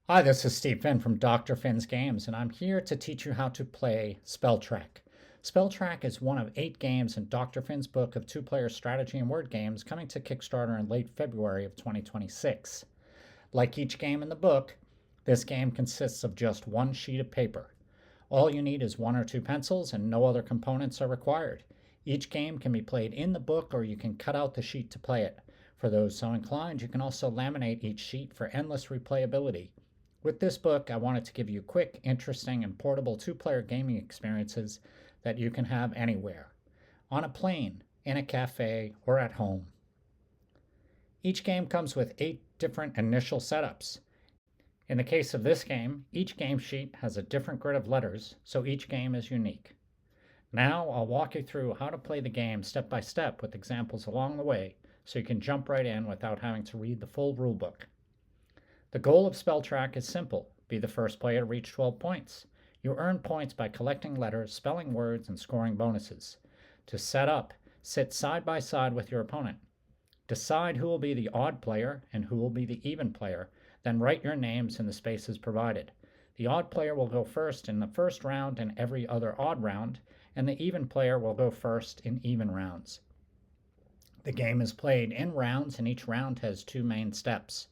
Hi, this is Steve Finn from Dr. Finn's Games, and I'm here to teach you how to play Spell Track. Spell Track is one of 8 games in Dr. Finn's book of two-player strategy and word games coming to Kickstarter in late February of 2026. Like each game in the book, this game consists of just one sheet of paper. All you need is 1 or 2 pencils and no other components are required. Each game can be played in the book or you can cut out the sheet to play it. For those so inclined, you can also laminate each sheet for endless replayability. With this book, I wanted to give you quick, interesting, and portable two-player gaming experiences that you can have anywhere, on a plane, in a cafe, or at home. Each game comes with 8 different initial setups. In the case of this game, each game sheet has a different grid of letters, so each game is unique. Now I'll walk you through how to play the game step by step with examples along the way, so you can jump right in without having to read the full rulebook. The goal of Spell Track is simple. Be the first player to reach 12 points. You earn points by collecting letters, spelling words, and scoring bonuses. To set up, sit side by side with your opponent. Decide who will be the odd player and who will be the even player, then write your names in the spaces provided. The odd player will go first in the first round and every other odd round, and the even player will go first in even rounds. The game is played in rounds, and each round has 2 main steps.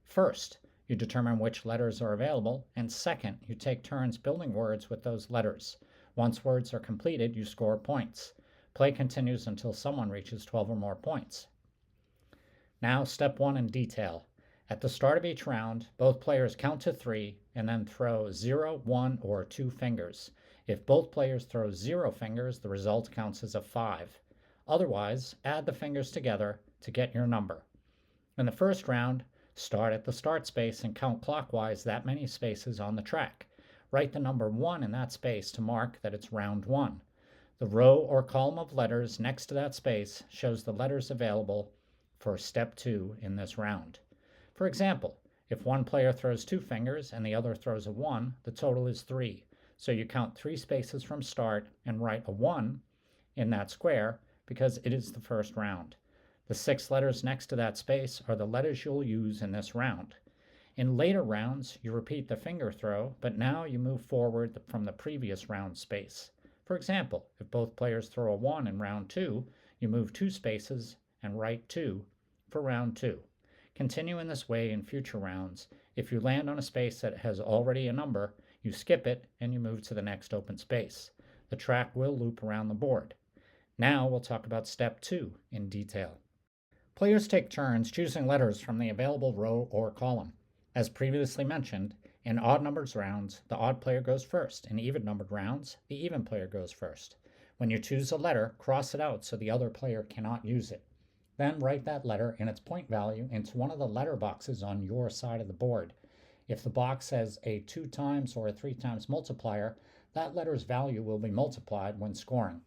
First, you determine which letters are available, and second, you take turns building words with those letters. Once words are completed, you score points. Play continues until someone reaches 12 or more points. Now, step 1 in detail. At the start of each round, both players count to 3 and then throw 0, 1, or 2 fingers. If both players throw 0 fingers, the result counts as a 5. Otherwise, add the fingers together to get your number. In the first round, start at the start space and count clockwise that many spaces on the track. Write the number 1 in that space to mark that it's round 1. The row or column of letters next to that space shows the letters available for step 2 in this round. For example, if one player throws 2 fingers and the other throws a 1, the total is 3. So you count 3 spaces from start and write a 1 in that square because it is the first round. The 6 letters next to that space are the letters you'll use in this round. In later rounds, you repeat the finger throw, but now you move forward from the previous round space. For example, if both players throw a 1 in round 2, you move 2 spaces and write 2 for round 2. Continue in this way in future rounds. If you land on a space that has already a number, you skip it and you move to the next open space. The track will loop around the board. Now we'll talk about step 2 in detail. Players take turns choosing letters from the available row or column. As previously mentioned, in odd numbers rounds, the odd player goes first. In even numbered rounds, the even player goes first. When you choose a letter, cross it out so the other player cannot use it. Then write that letter and its point value into one of the letter boxes on your side of the board. If the box has a 2 times or a 3 times multiplier, that letter's value will be multiplied when scoring.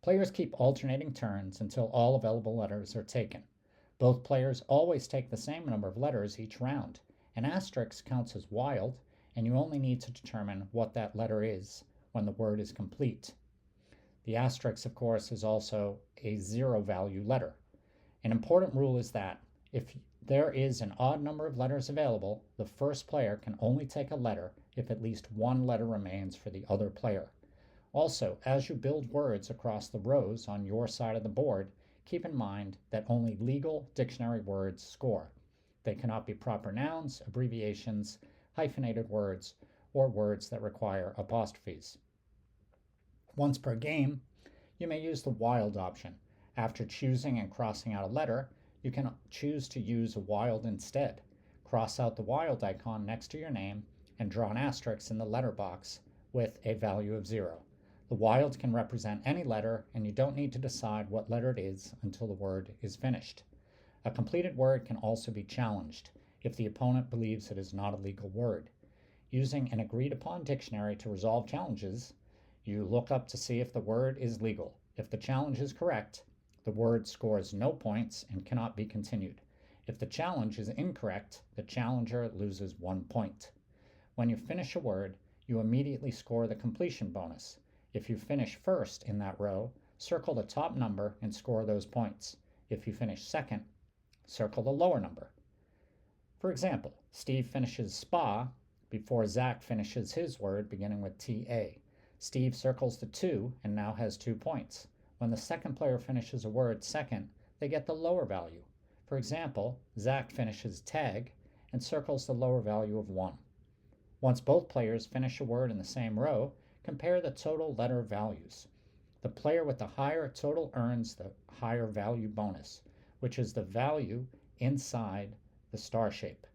Players keep alternating turns until all available letters are taken. Both players always take the same number of letters each round. An asterisk counts as wild, and you only need to determine what that letter is when the word is complete. The asterisk, of course, is also a 0 value letter. An important rule is that if there is an odd number of letters available, the first player can only take a letter if at least one letter remains for the other player. Also, as you build words across the rows on your side of the board, keep in mind that only legal dictionary words score. They cannot be proper nouns, abbreviations, hyphenated words, or words that require apostrophes. Once per game, you may use the wild option. After choosing and crossing out a letter, you can choose to use a wild instead. Cross out the wild icon next to your name and draw an asterisk in the letter box with a value of 0. The wild can represent any letter, and you don't need to decide what letter it is until the word is finished. A completed word can also be challenged if the opponent believes it is not a legal word. Using an agreed-upon dictionary to resolve challenges, you look up to see if the word is legal. If the challenge is correct, the word scores no points and cannot be continued. If the challenge is incorrect, the challenger loses 1 point. When you finish a word, you immediately score the completion bonus. If you finish first in that row, circle the top number and score those points. If you finish second, circle the lower number. For example, Steve finishes spa before Zach finishes his word beginning with TA. Steve circles the 2 and now has 2 points. When the second player finishes a word second, they get the lower value. For example, Zach finishes tag and circles the lower value of 1. Once both players finish a word in the same row, compare the total letter values. The player with the higher total earns the higher value bonus, which is the value inside the star shape.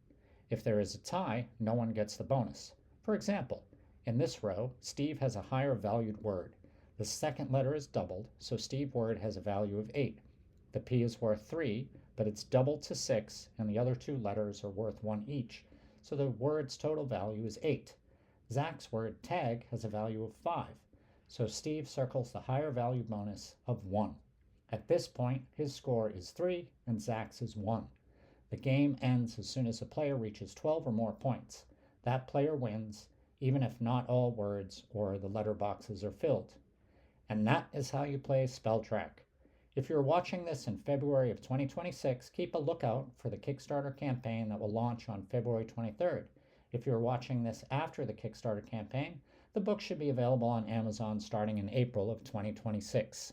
If there is a tie, no one gets the bonus. For example, in this row, Steve has a higher valued word. The second letter is doubled, so Steve's word has a value of 8. The P is worth 3, but it's doubled to 6, and the other 2 letters are worth 1 each, so the word's total value is 8. Zach's word tag has a value of 5, so Steve circles the higher value bonus of 1. At this point, his score is 3 and Zach's is 1. The game ends as soon as a player reaches 12 or more points. That player wins, even if not all words or the letter boxes are filled. And that is how you play Spell Track. If you're watching this in February of 2026, keep a lookout for the Kickstarter campaign that will launch on February 23rd. If you're watching this after the Kickstarter campaign, the book should be available on Amazon starting in April of 2026.